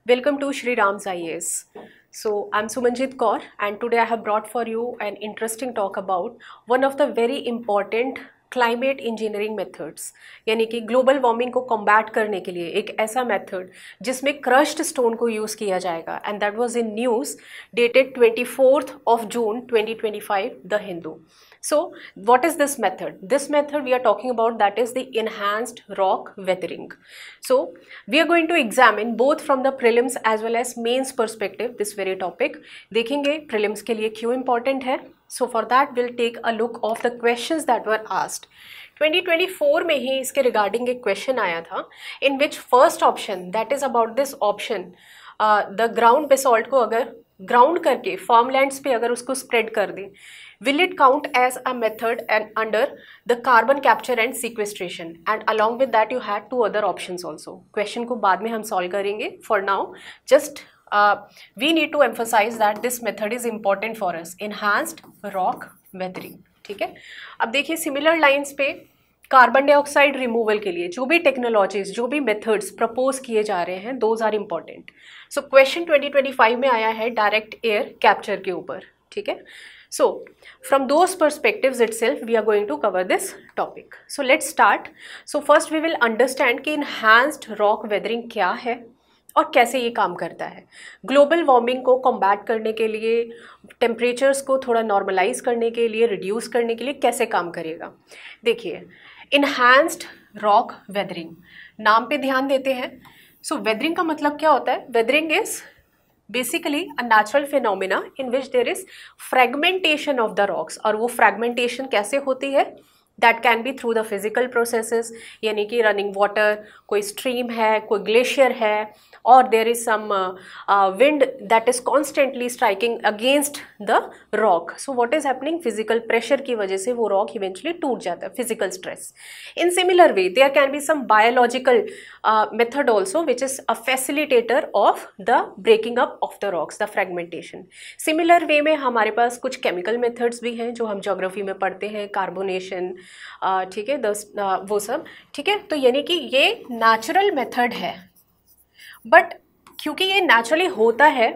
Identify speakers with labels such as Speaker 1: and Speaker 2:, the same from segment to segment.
Speaker 1: Welcome to Shri Ram's IAS. So I'm Sumanjit Kaur and today I have brought for you an interesting talk about one of the very important climate engineering methods यानी कि global warming को combat करने के लिए एक ऐसा method जिसमें crushed stone को यूज़ किया जाएगा and that was in news dated 24th of June 2025 the Hindu. So what is this method? This method we are talking about, that is the enhanced rock weathering. So we are going to examine both from the prelims as well as mains perspective this very topic. देखेंगे prelims के लिए क्यों important है. So for that we'll take a look of the questions that were asked. 2024 में ही इसके regarding एक question आया था in which first option, that is about this option, the ground basalt को अगर ग्राउंड करके फार्मलैंड्स पे अगर उसको स्प्रेड कर दें, will it count as a method and under the carbon capture and sequestration, and along with that you had two other options also. Question को बाद में हम सॉल्व करेंगे. For now just we need to emphasize that this method is important for us, enhanced rock weathering. ठीक है. अब देखिए similar lines पे कार्बन डाइऑक्साइड रिमूवल के लिए जो भी टेक्नोलॉजीज, जो भी मेथड्स प्रपोज किए जा रहे हैं, those are important. So question 2025 में आया है डायरेक्ट एयर कैप्चर के ऊपर. ठीक है. So from those perspectives itself we are going to cover this topic. So let's start. So first we will understand कि इनहैंस्ड रॉक वेदरिंग क्या है और कैसे ये काम करता है. ग्लोबल वार्मिंग को कॉम्बैट करने के लिए, टेम्परेचर्स को थोड़ा नॉर्मलाइज करने के लिए, रिड्यूस करने के लिए कैसे काम करेगा. देखिए इनहैंस्ड रॉक वेदरिंग, नाम पे ध्यान देते हैं. सो वेदरिंग का मतलब क्या होता है? Weathering is basically a natural phenomena in which there is fragmentation of the rocks. और वो फ्रेगमेंटेशन कैसे होती है? That can be through the physical processes, यानी कि रनिंग वाटर, कोई स्ट्रीम है, कोई ग्लेशियर है, और there is some wind that is constantly striking against the rock. So what is happening? Physical pressure की वजह से वो रॉक इवेंचुअली टूट जाता है, physical stress. In similar way there can be some biological method also which is a facilitator of the breaking up of the rocks, the fragmentation. Similar way में हमारे पास कुछ केमिकल मेथड्स भी हैं जो हम ज्योग्राफी में पढ़ते हैं, कार्बोनेशन, ठीक है, वो सब. ठीक है. तो यानी कि ये नेचुरल मेथड है, बट क्योंकि ये नेचुरली होता है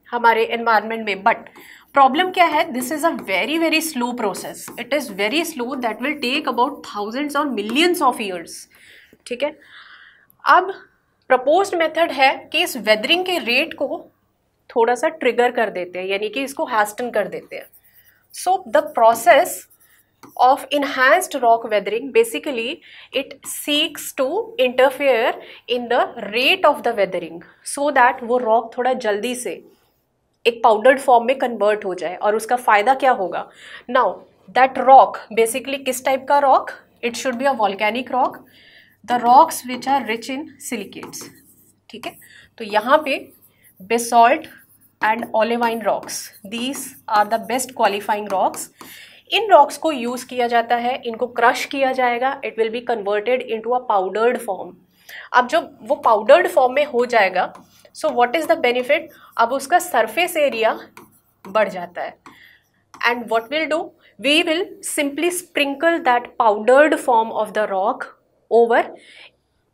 Speaker 1: हमारे एनवायरनमेंट में, बट प्रॉब्लम क्या है? This is a very very slow process. It is very slow, that will take about thousands और मिलियंस ऑफ ईयर्स. ठीक है. अब प्रपोज्ड मेथड है कि इस वेदरिंग के रेट को थोड़ा सा ट्रिगर कर देते हैं, यानी कि इसको हैस्टन कर देते हैं. So the process of enhanced rock weathering, basically it seeks to interfere in the rate of the weathering so that वो rock थोड़ा जल्दी से एक powdered form में convert हो जाए. और उसका फ़ायदा क्या होगा? Now that rock basically किस टाइप का rock? It should be a volcanic rock, the rocks which are rich in silicates. ठीक है. तो यहाँ पे basalt and olivine rocks, these are the best qualifying rocks. इन रॉक्स को यूज़ किया जाता है, इनको क्रश किया जाएगा, it will be converted into a powdered form. अब जब वो पाउडर्ड फॉर्म में हो जाएगा, so what is the benefit? अब उसका सरफेस एरिया बढ़ जाता है. And what will do? We will simply sprinkle that powdered form of the rock over.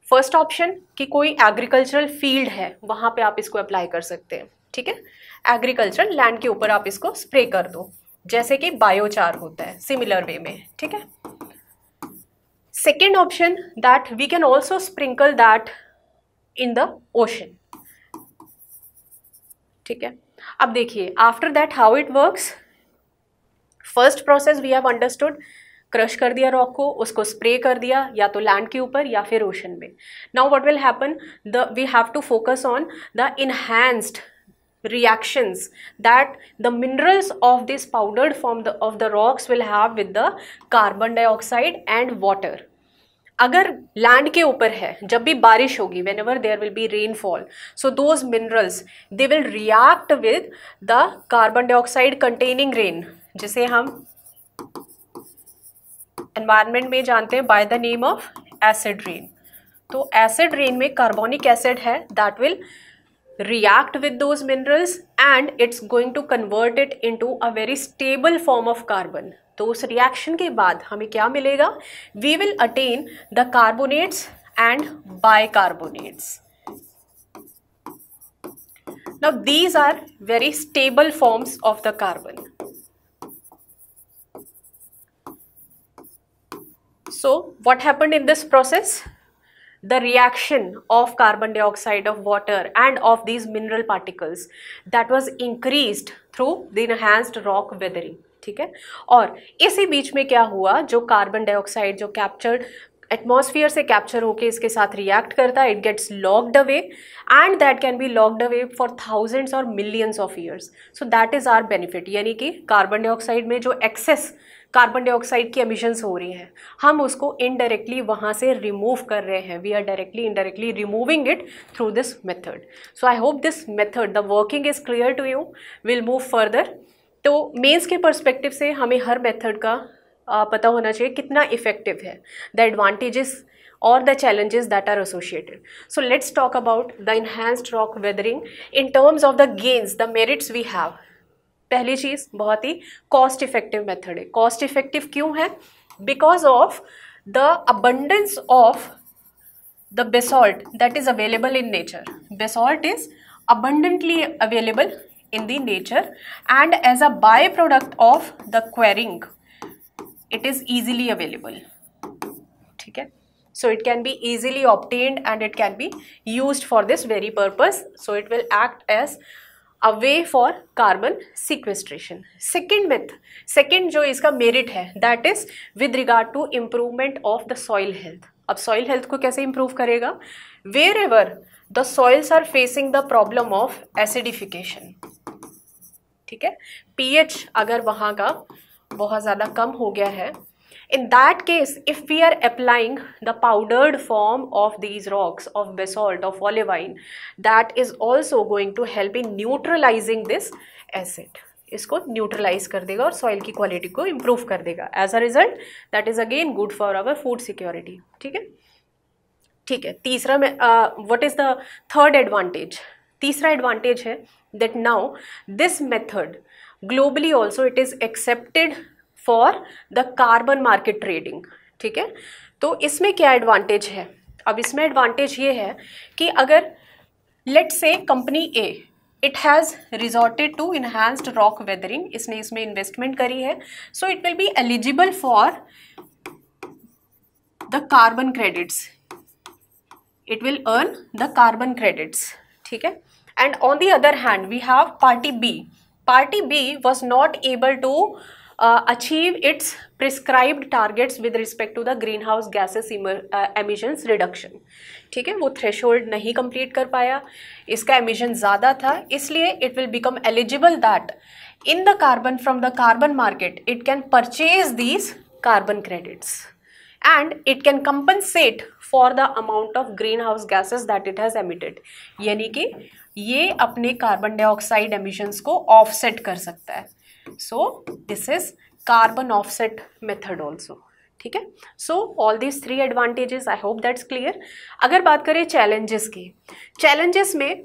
Speaker 1: First option कि कोई एग्रीकल्चरल फील्ड है, वहाँ पे आप इसको अप्लाई कर सकते हैं. ठीक है. एग्रीकल्चरल लैंड के ऊपर आप इसको स्प्रे कर दो, जैसे कि बायोचार होता है, सिमिलर वे में. ठीक है. Second option, that we can also sprinkle that in the ocean. ठीक है. अब देखिए after that how it works. First process we have understood, crush कर दिया रॉक को, उसको स्प्रे कर दिया या तो लैंड के ऊपर या फिर ओशन में. Now what will happen? We have to focus on the enhanced reactions that the minerals of this powdered form of the rocks will have with the carbon dioxide and water. अगर land के ऊपर है, जब भी बारिश होगी, whenever there will be rainfall, so those minerals they will react with the carbon dioxide containing rain, जिसे हम environment में जानते हैं by the name of acid rain. तो acid rain में कार्बोनिक एसिड है, that will react with those minerals and it's going to convert it into a very stable form of carbon. तो उस रिएक्शन के बाद हमें क्या मिलेगा? We will attain the carbonates and bicarbonates. Now these are very stable forms of the carbon. So what happened in this process? The reaction of carbon dioxide, of water and of these mineral particles, that was increased through the enhanced rock weathering. ठीक है, और इसी बीच में क्या हुआ, जो carbon dioxide जो captured atmosphere से कैप्चर होके इसके साथ रिएक्ट करता है, it gets locked away and that can be locked away for thousands और millions of years. So that is our benefit. यानी कि कार्बन डाइऑक्साइड में जो एक्सेस कार्बन डाइऑक्साइड की एमिशंस हो रही हैं, हम उसको इनडायरेक्टली वहाँ से रिमूव कर रहे हैं. We are directly indirectly removing it through this method. So I hope this method, the working is clear to you. Will move further. तो मेंस के पर्सपेक्टिव से हमें हर मेथड का पता होना चाहिए कितना इफेक्टिव है, द एडवांटेजेस और the challenges that are associated. So let's talk about the enhanced rock weathering in terms of the gains, the merits we have. पहली चीज़, बहुत ही कॉस्ट इफेक्टिव मेथड है. कॉस्ट इफेक्टिव क्यों है? Because of the abundance of the basalt that is available in nature. Basalt is abundantly available in the nature and as a byproduct of the quarrying, it is easily available. ठीक है, so it can be easily obtained and it can be used for this very purpose. So it will act as a way for carbon sequestration. Second जो इसका merit है, that is with regard to improvement of the soil health. अब soil health को कैसे improve करेगा? Wherever the soils are facing the problem of acidification, ठीक है, pH अगर वहाँ का बहुत ज़्यादा कम हो गया है, in that case if we are applying the powdered form of these rocks, of basalt, of olivine, that is also going to help in neutralizing this acid. इसको न्यूट्रलाइज कर देगा और सॉइल की क्वालिटी को इम्प्रूव कर देगा. As a result that is again good for our food security. ठीक है, ठीक है. तीसरा में what is the third advantage? तीसरा एडवांटेज है that now this method globally also it is accepted for the carbon market trading. ठीक है, तो इसमें क्या एडवांटेज है? अब इसमें एडवांटेज ये है कि अगर let's say company A it has resorted to enhanced rock weathering, इसने इसमें इन्वेस्टमेंट करी है, so it will be eligible for the carbon credits. It will earn the carbon credits. ठीक है, and on the other hand we have party B. Party B was not able to achieve its prescribed targets with respect to the greenhouse gases emissions reduction. ठीक है, वो threshold नहीं complete कर पाया, इसका emission ज़्यादा था, इसलिए it will become eligible that in the carbon from the carbon market it can purchase these carbon credits and it can compensate for the amount of greenhouse gases that it has emitted. यानी कि ये अपने carbon dioxide emissions को offset कर सकता है. So this is carbon offset method also. ठीक है, so all these three advantages, I hope that's clear. अगर बात करें challenges की, challenges में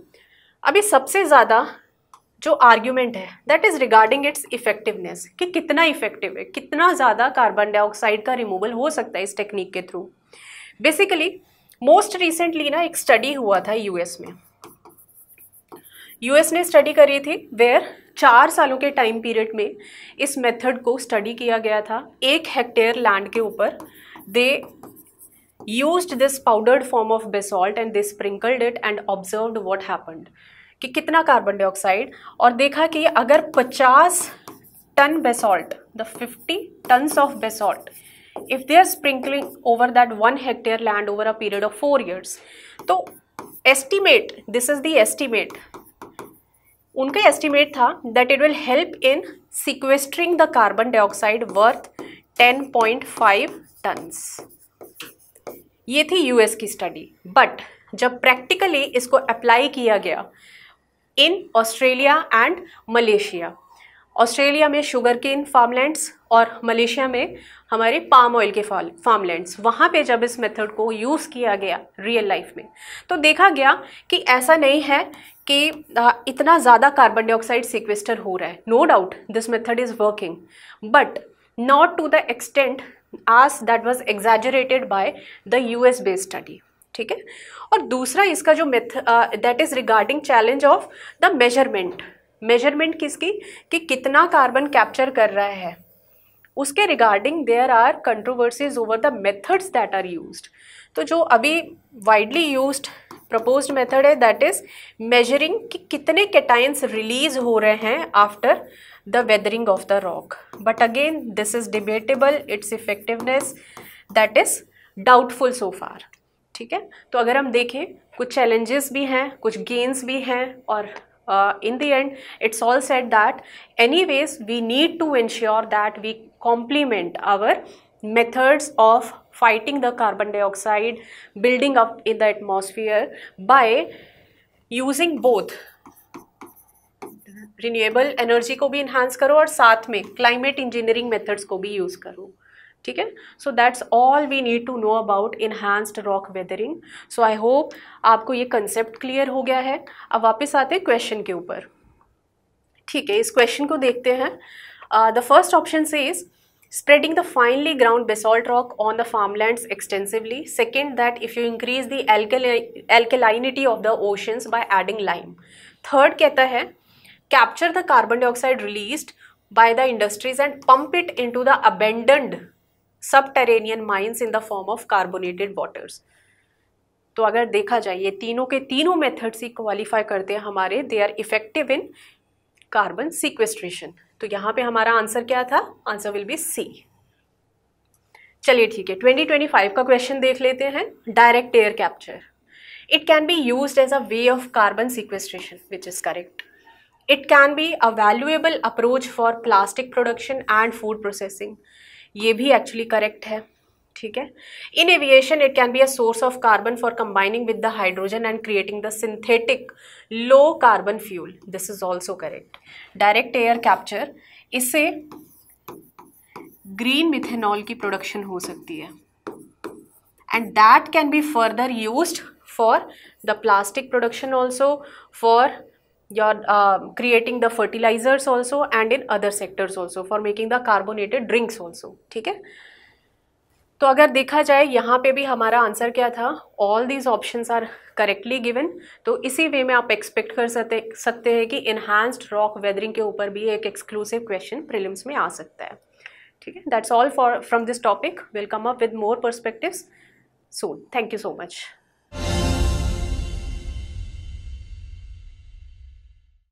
Speaker 1: अभी सबसे ज़्यादा जो आर्ग्यूमेंट है that is regarding it's effectiveness, कि कितना इफेक्टिव है, कितना ज़्यादा कार्बन डाइऑक्साइड का रिमूवल हो सकता है इस टेक्निक के थ्रू. बेसिकली मोस्ट रिसेंटली ना एक स्टडी हुआ था यूएस में. यूएस ने स्टडी करी थी वेयर 4 सालों के टाइम पीरियड में इस मेथड को स्टडी किया गया था. 1 हेक्टेयर लैंड के ऊपर they used this powdered form of basalt and they sprinkled it and observed what happened, कि कितना कार्बन डाइऑक्साइड, और देखा कि अगर 50 ton basalt, the 50 tons of basalt, if they are sprinkling over that 1 hectare land over a period of 4 years, तो estimate, this is the estimate, उनका estimate था that it will help in sequestering the carbon dioxide worth 10.5 turns. ये थी US की study. But जब practically इसको apply किया गया in Australia and Malaysia, Australia में शुगर केन फार्मलैंड्स और मलेशिया में हमारे पाम ऑयल के फार्मलैंड्स, वहाँ पे जब इस मेथड को यूज़ किया गया रियल लाइफ में, तो देखा गया कि ऐसा नहीं है कि इतना ज़्यादा कार्बन डाइऑक्साइड सिक्वेस्टर हो रहा है. No doubt this method is working, but not to the extent as that was exaggerated by the US based study. ठीक है। और दूसरा इसका जो that is regarding challenge of the measurement. Measurement किसकी, कि कितना कार्बन कैप्चर कर रहा है, उसके regarding there are controversies over the methods that are used. तो जो अभी वाइडली यूज्ड प्रपोज्ड मेथड है दैट इज मेजरिंग कि कितने कैटायंस रिलीज हो रहे हैं after the weathering of the rock, but again this is debatable, it's effectiveness that is doubtful so far. ठीक है, तो अगर हम देखें कुछ चैलेंजेस भी हैं, कुछ गेन्स भी हैं, और in the end it's all said that anyways we need to ensure that we complement our methods of fighting the carbon dioxide building up in the atmosphere by using both renewable energy को भी enhance करो और साथ में climate engineering methods को भी use करो। ठीक है, so that's all we need to know about enhanced rock weathering. So I hope आपको ये कंसेप्ट क्लियर हो गया है। अब वापस आते हैं क्वेश्चन के ऊपर। ठीक है, इस क्वेश्चन को देखते हैं। The first option says spreading the finely ground basalt rock on the farmlands extensively. Second, that if you increase the alkalinity of the oceans by adding lime. Third कहता है capture the carbon dioxide released by the industries and pump it into the abandoned subterranean mines in the form of carbonated waters. तो अगर देखा जाए ये तीनों के तीनों मेथड्स ही क्वालिफाई करते हैं हमारे, they are effective in carbon sequestration. तो यहाँ पे हमारा आंसर क्या था, आंसर विल बी सी। चलिए ठीक है, 2025 का क्वेश्चन देख लेते हैं। Direct air capture, it can be used as a way of carbon sequestration, which is correct. It can be a valuable approach for plastic production and food processing, ये भी actually correct है। ठीक है, in aviation it can be a source of carbon for combining with the hydrogen and creating the synthetic low carbon fuel, this is also correct. Direct air capture, इससे green methanol की production हो सकती है and that can be further used for the plastic production also, for your creating the fertilizers also and in other sectors also for making the carbonated drinks also। ठीक है, तो अगर देखा जाए यहाँ पे भी हमारा आंसर क्या था, all these options are correctly given. तो इसी वे में आप एक्सपेक्ट कर सकते हैं कि इन्हांस्ड रॉक वेदरिंग के ऊपर भी एक एक्सक्लूसिव क्वेश्चन प्रीलिम्स में आ सकता है। ठीक है, that's all for from this topic, will come up with more perspectives soon. Thank you so much.